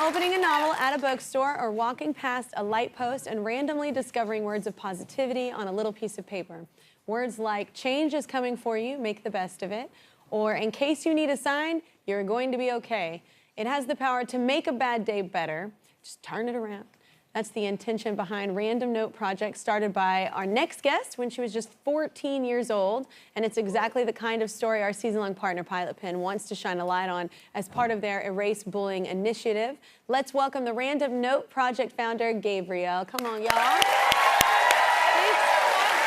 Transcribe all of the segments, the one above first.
Opening a novel at a bookstore or walking past a light post and randomly discovering words of positivity on a little piece of paper. Words like change is coming for you, make the best of it, or in case you need a sign, you're going to be okay. It has the power to make a bad day better. Just turn it around. That's the intention behind Random Note Project, started by our next guest when she was just 14 years old. And it's exactly the kind of story our season-long partner, Pilot Pen, wants to shine a light on as part of their Erase Bullying initiative. Let's welcome the Random Note Project founder, Gabrielle. Come on, y'all.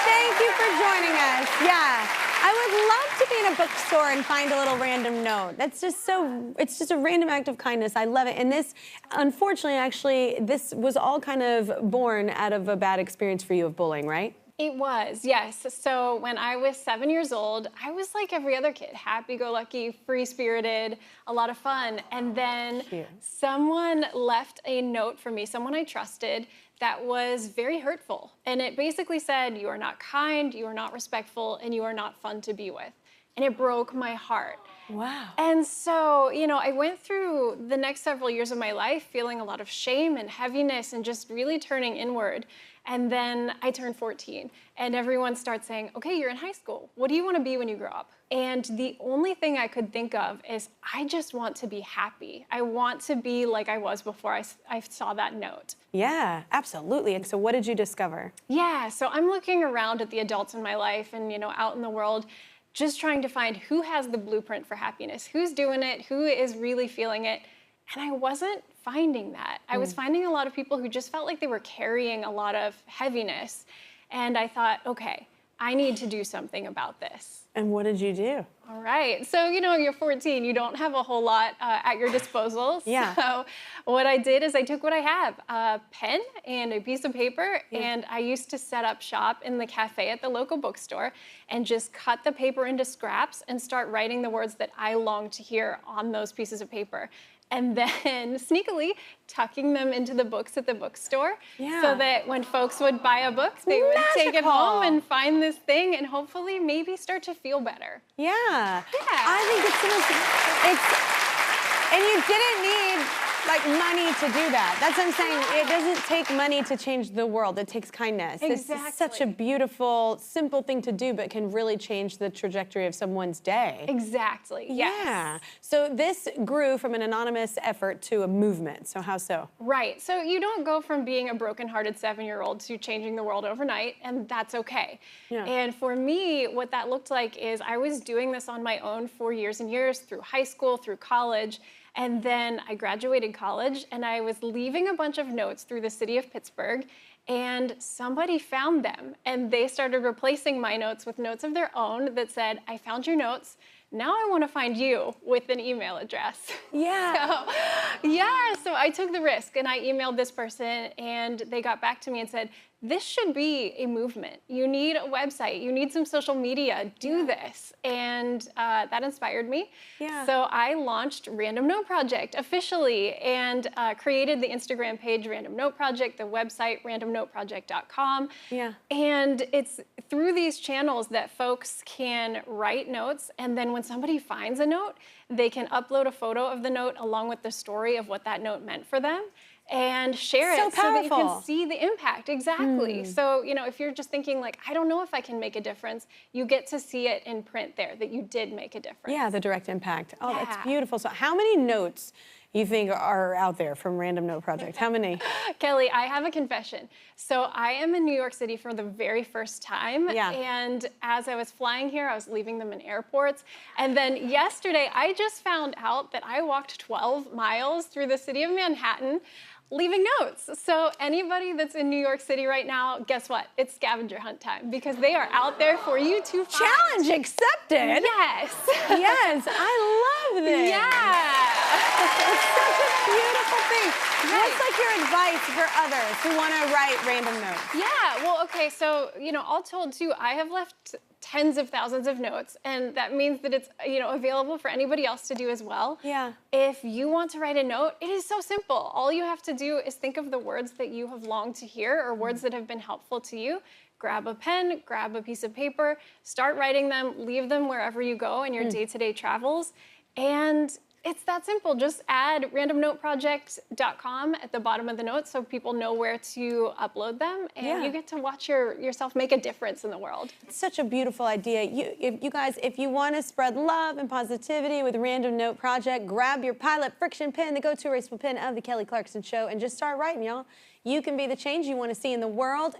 Thank you for joining us. Yeah. I would love to be in a bookstore and find a little random note. That's just so, it's just a random act of kindness. I love it. And this, unfortunately, actually, this was all kind of born out of a bad experience for you of bullying, right? It was, yes. So when I was 7 years old, I was like every other kid, happy-go-lucky, free-spirited, a lot of fun. And then someone left a note for me, someone I trusted, that was very hurtful. And it basically said, you are not kind, you are not respectful, and you are not fun to be with. And it broke my heart. Wow. And so, you know, I went through the next several years of my life feeling a lot of shame and heaviness and just really turning inward. And then I turned 14 and everyone starts saying, okay, you're in high school. What do you want to be when you grow up? And the only thing I could think of is I just want to be happy. I want to be like I was before I saw that note. Yeah, absolutely. And so what did you discover? Yeah, so I'm looking around at the adults in my life and, you know, out in the world, just trying to find who has the blueprint for happiness, who's doing it, who is really feeling it. And I wasn't finding that. I was finding a lot of people who just felt like they were carrying a lot of heaviness. And I thought, okay, I need to do something about this. And what did you do? All right. So, you know, you're 14. You don't have a whole lot at your disposal. Yeah. So what I did is I took what I have, a pen and a piece of paper, and I used to set up shop in the cafe at the local bookstore and just cut the paper into scraps and start writing the words that I longed to hear on those pieces of paper. And then sneakily tucking them into the books at the bookstore so that when folks would buy a book, they would take it home and find this thing and hopefully maybe start to feel better. Yeah. I think and you didn't need like money to do that. That's what I'm saying. It doesn't take money to change the world. It takes kindness. Exactly. It's such a beautiful, simple thing to do, but can really change the trajectory of someone's day. Exactly, yes. Yeah. So this grew from an anonymous effort to a movement. So how so? Right. So you don't go from being a broken-hearted 7-year-old to changing the world overnight, and that's okay. Yeah. And for me, what that looked like is I was doing this on my own for years and years, through high school, through college. And then I graduated college and I was leaving a bunch of notes through the city of Pittsburgh, and somebody found them and they started replacing my notes with notes of their own that said, I found your notes. Now I want to find you, with an email address. Yeah. So I took the risk and I emailed this person and they got back to me and said, this should be a movement. You need a website, you need some social media, do this. And that inspired me. Yeah. So I launched Random Note Project officially and created the Instagram page Random Note Project, the website randomnoteproject.com. Yeah. And it's through these channels that folks can write notes, and then when somebody finds a note, they can upload a photo of the note along with the story of what that note meant for them and share it so that you can see the impact. Exactly. So, you know, if you're just thinking like, I don't know if I can make a difference, you get to see it in print there, that you did make a difference. Yeah, the direct impact. Oh, that's beautiful. So how many notes you think are out there from Random Note Project? How many? Kelly, I have a confession. So I am in New York City for the very first time. Yeah. And as I was flying here, I was leaving them in airports. And then yesterday, I just found out that I walked 12 miles through the city of Manhattan, leaving notes. So anybody that's in New York City right now, guess what? It's scavenger hunt time, because they are out there for you to find. Challenge accepted. Yes. Yes, I love this. Yeah. It's such a beautiful thing. What's like your advice for others who want to write random notes? Yeah, well, okay, so, you know, all told too, I have left tens of thousands of notes, and that means that it's, you know, available for anybody else to do as well. Yeah. If you want to write a note, it is so simple. All you have to do is think of the words that you have longed to hear or words that have been helpful to you. Grab a pen, grab a piece of paper, start writing them, leave them wherever you go in your day-to-day travels, and It's that simple. Just add randomnoteproject.com at the bottom of the notes so people know where to upload them, and you get to watch yourself make a difference in the world. It's such a beautiful idea. You guys, if you want to spread love and positivity with Random Note Project, grab your Pilot Friction pen, the go-to erasable pen of the Kelly Clarkson Show, and just start writing, y'all. You can be the change you want to see in the world.